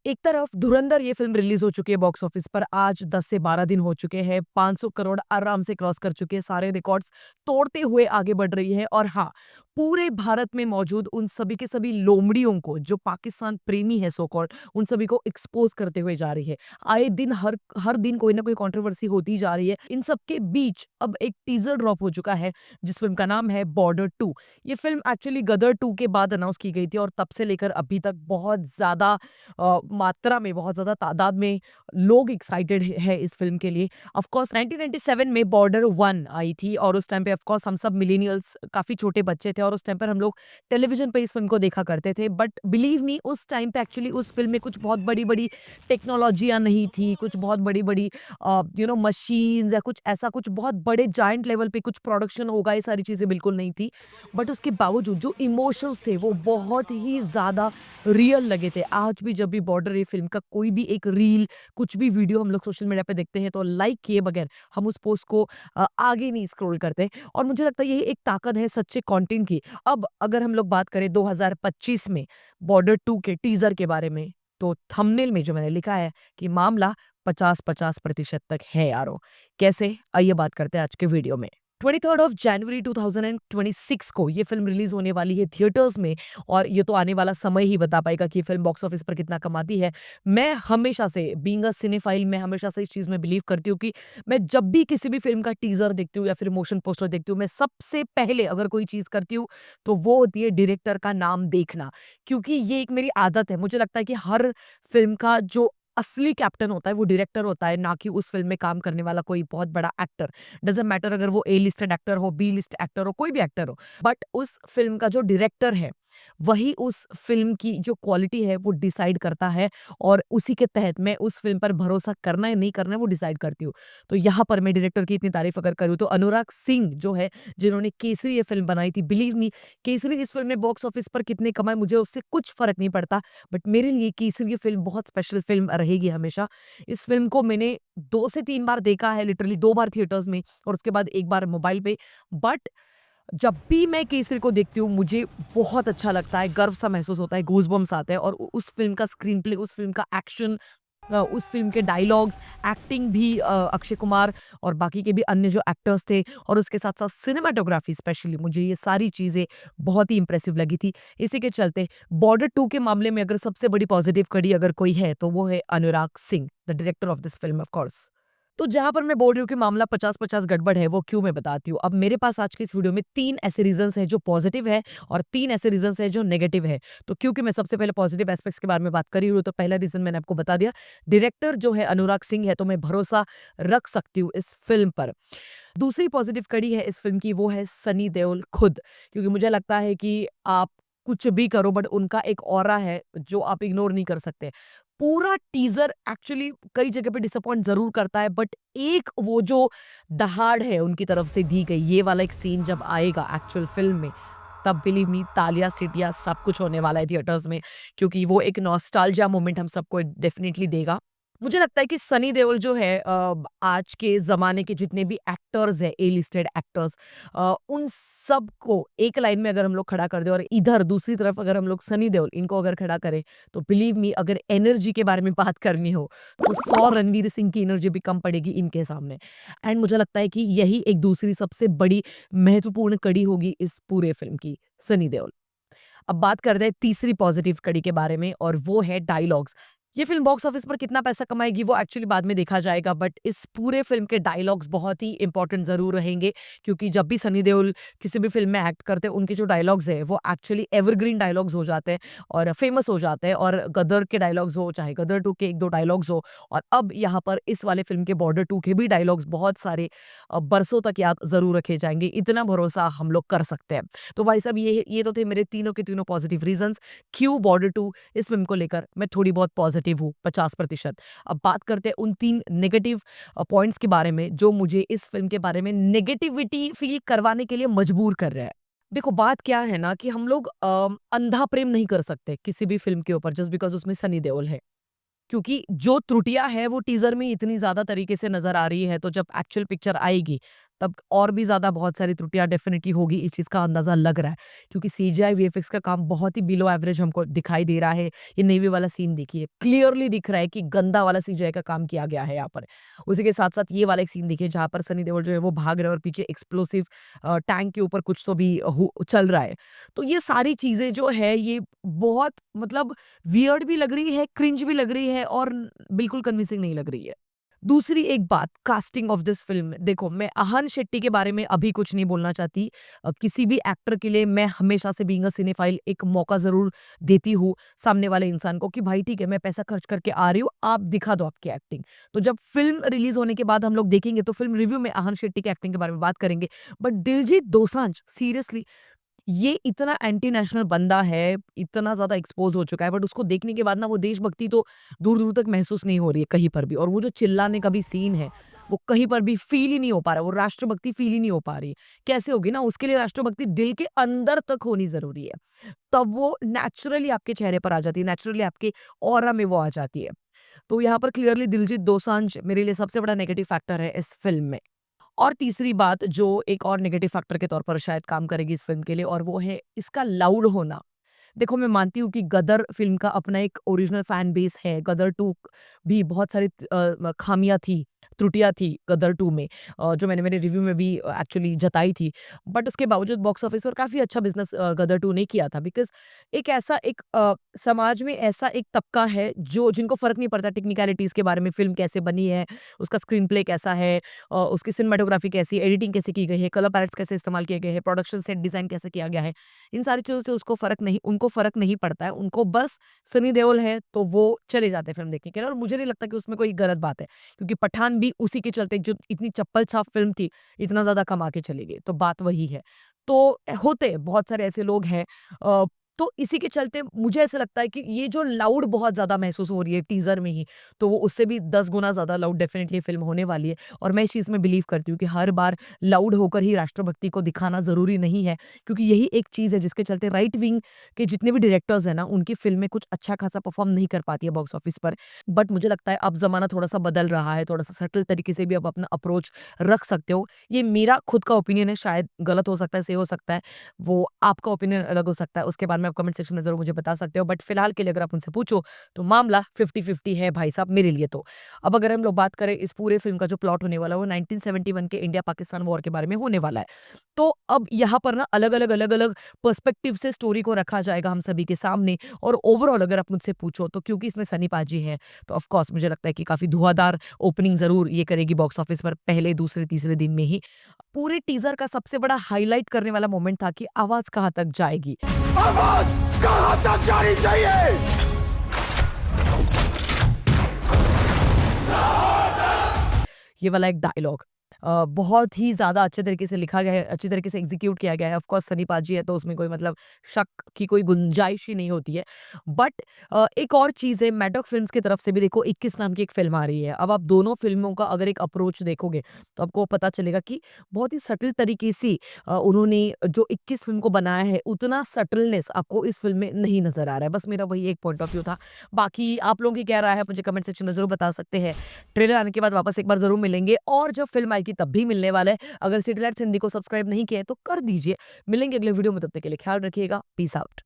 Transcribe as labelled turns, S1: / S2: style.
S1: एक तरफ धुरंधर ये फ़िल्म रिलीज़ हो चुकी है बॉक्स ऑफिस पर, आज 10 से 12 दिन हो चुके हैं, 500 करोड़ आराम से क्रॉस कर चुके हैं, सारे रिकॉर्ड्स तोड़ते हुए आगे बढ़ रही है। और हाँ, पूरे भारत में मौजूद उन सभी के सभी लोमड़ियों को, जो पाकिस्तान प्रेमी है सो कॉल्ड, उन सभी को एक्सपोज़ करते हुए जा रही है। आए दिन हर हर दिन कोई ना कोई कंट्रोवर्सी होती जा रही है। इन सब के बीच अब एक टीज़र ड्रॉप हो चुका है, जिस फ़िल्म का नाम है बॉर्डर 2। ये फ़िल्म एक्चुअली गदर 2 के बाद अनाउंस की गई थी और तब से लेकर अभी तक बहुत ज़्यादा मात्रा में, बहुत ज़्यादा तादाद में लोग एक्साइटेड है इस फ़िल्म के लिए। ऑफ कोर्स 1997 में बॉर्डर 1 आई थी और उस टाइम पे ऑफ कोर्स हम सब मिलेनियल्स काफ़ी छोटे बच्चे थे और उस टाइम पर हम लोग टेलीविज़न पे इस फ़िल्म को देखा करते थे। बट बिलीव मी, उस टाइम पे एक्चुअली उस फ़िल्म में कुछ बहुत बड़ी-बड़ी टेक्नोलॉजियाँ नहीं थी, कुछ बहुत बड़ी-बड़ी मशीन्स या कुछ ऐसा कुछ बहुत बड़े जायंट लेवल पे कुछ प्रोडक्शन होगा, ये सारी चीज़ें बिल्कुल नहीं थी। बट उसके बावजूद जो इमोशंस थे वो बहुत ही ज़्यादा रियल लगे थे। आज भी जब भी बॉर्डर ये फ़िल्म का कोई भी एक रील, कुछ भी वीडियो हम लोग सोशल मीडिया पे देखते हैं तो लाइक किए बगैर हम उस पोस्ट को आगे नहीं स्क्रॉल करते। और मुझे लगता है यही एक ताकत है सच्चे कंटेंट की। अब अगर हम लोग बात करें 2025 में बॉर्डर 2 के टीज़र के बारे में, तो थंबनेल में जो मैंने लिखा है कि मामला 50-50% तक है यारो। कैसे? आइए बात करते हैं आज के वीडियो में। 23 ऑफ जनवरी 2026 को ये फ़िल्म रिलीज़ होने वाली है थिएटर्स में और ये तो आने वाला समय ही बता पाएगा कि ये फ़िल्म बॉक्स ऑफिस पर कितना कमाती है। मैं हमेशा से बीइंग अ सिनेफाइल, मैं हमेशा से इस चीज़ में बिलीव करती हूँ कि मैं जब भी किसी भी फ़िल्म का टीज़र देखती हूँ या फिर मोशन पोस्टर देखती हूँ, मैं सबसे पहले अगर कोई चीज़ करती हूँ, तो वो होती है डायरेक्टर का नाम देखना। क्योंकि ये एक मेरी आदत है। मुझे लगता है कि हर फ़िल्म का जो असली कैप्टन होता है, वो डायरेक्टर होता है, ना कि उस फ़िल्म में काम करने वाला कोई बहुत बड़ा एक्टर। डज़न्ट मैटर अगर वो ए लिस्टेड एक्टर हो, बी लिस्ट एक्टर हो, कोई भी एक्टर हो। बट उस फ़िल्म का जो डायरेक्टर है, वही उस फ़िल्म की जो क्वालिटी है वो डिसाइड करता है और उसी के तहत मैं उस फ़िल्म पर भरोसा करना या नहीं करना है वो डिसाइड करती हूँ। तो यहाँ पर मैं डायरेक्टर की इतनी तारीफ़ अगर करूँ तो अनुराग सिंह जो है, जिन्होंने केसरी ये फ़िल्म बनाई थी, बिलीव मी, केसरी इस फ़िल्म ने बॉक्स ऑफिस पर कितने कमाए मुझे उससे कुछ फ़र्क नहीं पड़ता। बट मेरे लिए केसरी ये फ़िल्म बहुत स्पेशल फ़िल्म रहेगी हमेशा। इस फ़िल्म को मैंने 2 से 3 बार देखा है, लिटरली 2 बार थिएटर्स में और उसके बाद 1 बार मोबाइल पे। बट जब भी मैं केसरी को देखती हूँ, मुझे बहुत अच्छा लगता है, गर्व-सा महसूस होता है, गूज़बम्प्स आते हैं और उ उस फ़िल्म का स्क्रीन प्ले, उस फ़िल्म का एक्शन, उस फ़िल्म के डायलॉग्स, एक्टिंग भी अक्षय कुमार और बाकी के भी अन्य जो एक्टर्स थे और उसके साथ-साथ सिनेमैटोग्राफी स्पेशली मुझे ये सारी चीज़ें बहुत ही इम्प्रेसिव लगी थी। इसी के चलते बॉर्डर 2 के मामले में अगर सबसे बड़ी पॉज़िटिव कड़ी अगर कोई है, तो वो है Anurag Singh, the director of this film of course. तो जहाँ पर मैं बोल रही हूँ कि मामला 50-50 गड़बड़ है, वो क्यों मैं बताती हूँ। अब मेरे पास आज की इस वीडियो में 3 ऐसे रीज़न्स हैं जो पॉज़िटिव है और 3 ऐसे रीज़न्स हैं जो नेगेटिव है। तो क्योंकि मैं सबसे पहले पॉज़िटिव एस्पेक्ट्स के बारे में बात कर रही हूँ, तो पहला रीज़न मैंने आपको बता दिया। डायरेक्टर जो है अनुराग सिंह है, तो मैं भरोसा रख सकती हूँ इस फ़िल्म पर। दूसरी पॉजिटिव कड़ी है इस फ़िल्म की, वो है सनी देओल खुद। क्योंकि मुझे लगता है कि आप कुछ भी करो बट उनका एक ऑरा है जो आप इग्नोर नहीं कर सकते। पूरा टीज़र एक्चुअली कई जगह पे डिसअपॉइंट ज़रूर करता है बट एक वो जो दहाड़ है उनकी तरफ से दी गई, ये वाला एक सीन जब आएगा एक्चुअल फ़िल्म में, तब बिलीव मी, तालियाँ, सीटियाँ सब कुछ होने वाला है थिएटर्स में, क्योंकि वो एक नॉस्टैल्जिया मोमेंट हम सबको डेफ़िनिटली देगा। मुझे लगता है कि सनी देओल जो है, आज के ज़माने के जितने भी एक्टर्स हैं, ए लिस्टेड एक्टर्स, उन सबको एक लाइन में अगर हम लोग खड़ा कर दें और इधर दूसरी तरफ अगर हम लोग सनी देओल इनको अगर खड़ा करें, तो बिलीव मी, अगर एनर्जी के बारे में बात करनी हो, तो 100 रणवीर सिंह की एनर्जी भी कम पड़ेगी इनके सामने। एंड मुझे लगता है कि यही एक दूसरी सबसे बड़ी महत्वपूर्ण कड़ी होगी इस पूरे फ़िल्म की, सनी देओल। अब बात करते हैं तीसरी पॉजिटिव कड़ी के बारे में और वो है डायलॉग्स। ये फ़िल्म बॉक्स ऑफिस पर कितना पैसा कमाएगी वो एक्चुअली बाद में देखा जाएगा, बट इस पूरे फ़िल्म के डायलॉग्स बहुत ही इम्पोर्टेंट ज़रूर रहेंगे, क्योंकि जब भी सनी देओल किसी भी फ़िल्म में एक्ट करते हैं, उनके जो डायलॉग्स हैं वो एक्चुअली एवरग्रीन डायलॉग्स हो जाते हैं और फेमस हो जाते हैं। और गदर के डायलॉग्स हो, चाहे गदर 2 के 1-2 डायलॉग्स हो, और अब यहाँ पर इस वाले फ़िल्म के बॉर्डर 2 के भी डायलॉग्स बहुत सारे बरसों तक याद ज़रूर रखे जाएँगे, इतना भरोसा हम लोग कर सकते हैं। तो भाई साहब, ये तो थे मेरे तीनों के तीनों पॉजिटिव रीज़न्स क्यों बॉर्डर 2 इस फ़िल्म को लेकर मैं थोड़ी बहुत पॉजिटिव हूँ 50%। अब बात करते हैं उन 3 नेगेटिव पॉइंट्स के बारे में जो मुझे इस फ़िल्म के बारे में नेगेटिविटी फ़ील करवाने के लिए मजबूर कर रहा है। देखो, बात क्या है ना कि हम लोग अंधा प्रेम नहीं कर सकते किसी भी फ़िल्म के ऊपर जस्ट बिकॉज़ उसमें सनी देओल है। क्योंकि जो त्रुटियाँ हैं वो टीज़र में इतनी ज़्यादा तरीके से नज़र आ रही है, तो जब एक्चुअल पिक्चर आएगी, तब और भी ज़्यादा बहुत सारी त्रुटियाँ डेफ़िनिटली होगी, इस चीज़ का अंदाज़ा लग रहा है। क्योंकि सीजीआई वीएफएक्स का काम बहुत ही बिलो एवरेज हमको दिखाई दे रहा है। ये नेवी वाला सीन देखिए, क्लियरली दिख रहा है कि गंदा वाला सीजीआई का काम किया गया है यहाँ पर। उसी के साथ-साथ ये वाला एक सीन देखिए जहाँ पर सनी देओल जो है वो भाग रहे हैं और पीछे एक्सप्लोसिव टैंक के ऊपर कुछ तो भी चल रहा है। तो ये सारी चीज़ें जो है ये बहुत मतलब वियर्ड भी लग रही है, क्रिंज भी लग रही है और बिल्कुल कन्विंसिंग नहीं लग रही है। दूसरी एक बात कास्टिंग ऑफ दिस फ़िल्म देखो मैं अहान शेट्टी के बारे में अभी कुछ नहीं बोलना चाहती। किसी भी एक्टर के लिए मैं हमेशा से बीइंग अ सिनेफाइल एक मौका ज़रूर देती हूँ सामने वाले इंसान को कि भाई ठीक है मैं पैसा खर्च करके आ रही हूँ, आप दिखा दो आपकी एक्टिंग। तो जब फ़िल्म रिलीज़ होने के बाद हम लोग देखेंगे तो फ़िल्म रिव्यू में अहान शेट्टी की एक्टिंग के बारे में बात करेंगे। बट दिलजीत दोसांझ सीरियसली ये इतना एंटी नेशनल बंदा है, इतना ज़्यादा एक्सपोज़ हो चुका है बट उसको देखने के बाद ना वो देशभक्ति तो दूर-दूर तक महसूस नहीं हो रही है कहीं पर भी और वो जो चिल्लाने का भी सीन है, वो कहीं पर भी फ़ील ही नहीं हो पा रहा है, वो राष्ट्रभक्ति फ़ील ही नहीं हो पा रही है। कैसे होगी ना उसके लिए राष्ट्रभक्ति दिल के अंदर तक होनी ज़रूरी है, तब वो नेचुरली आपके चेहरे पर आ जाती है, नेचुरली आपके ऑरा में वो आ जाती है। तो यहाँ पर क्लियरली दिलजीत दोसांझ मेरे लिए सबसे बड़ा नेगेटिव फैक्टर है इस फ़िल्म में। और तीसरी बात जो एक और नेगेटिव फैक्टर के तौर पर शायद काम करेगी इस फ़िल्म के लिए और वो है इसका लाउड होना। देखो मैं मानती हूँ कि गदर फ़िल्म का अपना एक ओरिजिनल फैन बेस है। गदर 2 भी बहुत सारी खामियाँ थी, त्रुटियाँ थी गदर 2 में जो मैंने मेरे रिव्यू में भी एक्चुअली जताई थी। बट उसके बावजूद बॉक्स ऑफिस पर काफ़ी अच्छा बिज़नेस गदर 2 ने किया था बिकॉज़ एक ऐसा एक समाज में ऐसा एक तबका है जो जिनको फ़र्क नहीं पड़ता टेक्निकलिटीज़ के बारे में, फ़िल्म कैसे बनी है, उसका स्क्रीन प्ले कैसा है, उसकी सिनेमेटोग्राफी कैसी है, एडिटिंग कैसे की गई है, कलर पैलेट्स कैसे इस्तेमाल किए गए हैं, प्रोडक्शन सेट डिज़ाइन कैसे किया गया है। इन सारी चीज़ों से उसको फ़र्क नहीं पड़ता है। उनको बस सनी देओल है तो वो चले जाते हैं फ़िल्म देखने के लिए और मुझे नहीं लगता कि उसमें कोई गलत बात है। क्योंकि पठान भी उसी के चलते जो इतनी चप्पल-छाप फ़िल्म थी, इतना ज़्यादा कमा के चली गई। तो बात वही है। तो होते हैं बहुत सारे ऐसे लोग हैं अ, तो इसी के चलते मुझे ऐसा लगता है कि ये जो लाउड बहुत ज़्यादा महसूस हो रही है टीज़र में ही, तो वो उससे भी 10 गुना ज़्यादा लाउड डेफ़िनिटली फ़िल्म होने वाली है। और मैं इस चीज़ में बिलीव करती हूँ कि हर बार लाउड होकर ही राष्ट्रभक्ति को दिखाना ज़रूरी नहीं है, क्योंकि यही एक चीज़ है जिसके चलते राइट विंग के जितने भी डायरेक्टर्स हैं ना, उनकी फ़िल्में कुछ अच्छा खासा परफ़ॉर्म नहीं कर पाती है बॉक्स ऑफिस पर। बट मुझे लगता है अब ज़माना थोड़ा-सा बदल रहा है, थोड़ा-सा सटल तरीके से भी आप अपना अप्रोच रख सकते हो। ये मेरा खुद का ओपिनियन है, शायद गलत हो सकता है, सही हो सकता है, वो आपका ओपिनियन अलग हो सकता है, उसके बारे में आप कमेंट सेक्शन में ज़रूर मुझे बता सकते हो। बट फिलहाल के लिए अगर आप उनसे पूछो, तो मामला 50-50 है भाई साहब मेरे लिए तो। अब अगर हम लोग बात करें इस पूरे फ़िल्म का जो प्लॉट होने वाला है, वो 1971 के इंडिया-पाकिस्तान वॉर के बारे में होने वाला है। तो अब यहाँ पर ना अलग-अलग पर्सपेक्टिव से स्टोरी को रखा जाएगा हम सभी के सामने और ओवरऑल अगर आप मुझसे पूछो तो क्योंकि इसमें सनी पाजी हैं, तो ऑफ कोर्स मुझे लगता है कि काफ़ी धुआँधार ओपनिंग ज़रूर ये करेगी बॉक्स ऑफिस पर पहले, दूसरे, तीसरे दिन में ही। पूरे टीज़र का सबसे बड़ा हाइलाइट करने वाला मोमेंट था कि आवाज़ कहाँ तक जाएगी।
S2: आवाज कहां तक जानी चाहिए?
S1: ये वाला एक डायलॉग बहुत ही ज़्यादा अच्छे तरीके से लिखा गया है, अच्छी तरीके से एग्ज़ीक्यूट किया गया है। ऑफ़ कोर्स सनी पाजी है तो उसमें कोई मतलब शक की कोई गुंजाइश ही नहीं होती है। बट एक और चीज़ है मैडॉक फ़िल्म्स की तरफ से भी देखो 21 नाम की एक फ़िल्म आ रही है। अब आप दोनों फ़िल्मों का अगर एक अप्रोच देखोगे तो आपको पता चलेगा कि बहुत ही सटल तरीके से उन्होंने जो 21 फ़िल्म को बनाया है उतना सटलनेस आपको इस फ़िल्म में नहीं नज़र आ रहा है। बस मेरा वही एक पॉइंट ऑफ व्यू था। बाकी आप लोगों की क्या राय है मुझे कमेंट सेक्शन में ज़रूर बता सकते हैं। ट्रेलर आने के बाद वापस एक बार ज़रूर मिलेंगे और जब फ़िल्म आएगी तब भी मिलने वाला है। अगर सिटीलाइट्स हिंदी को सब्सक्राइब नहीं किया है तो कर दीजिए। मिलेंगे अगले वीडियो में, तब तक के लिए ख्याल रखिएगा। Peace out.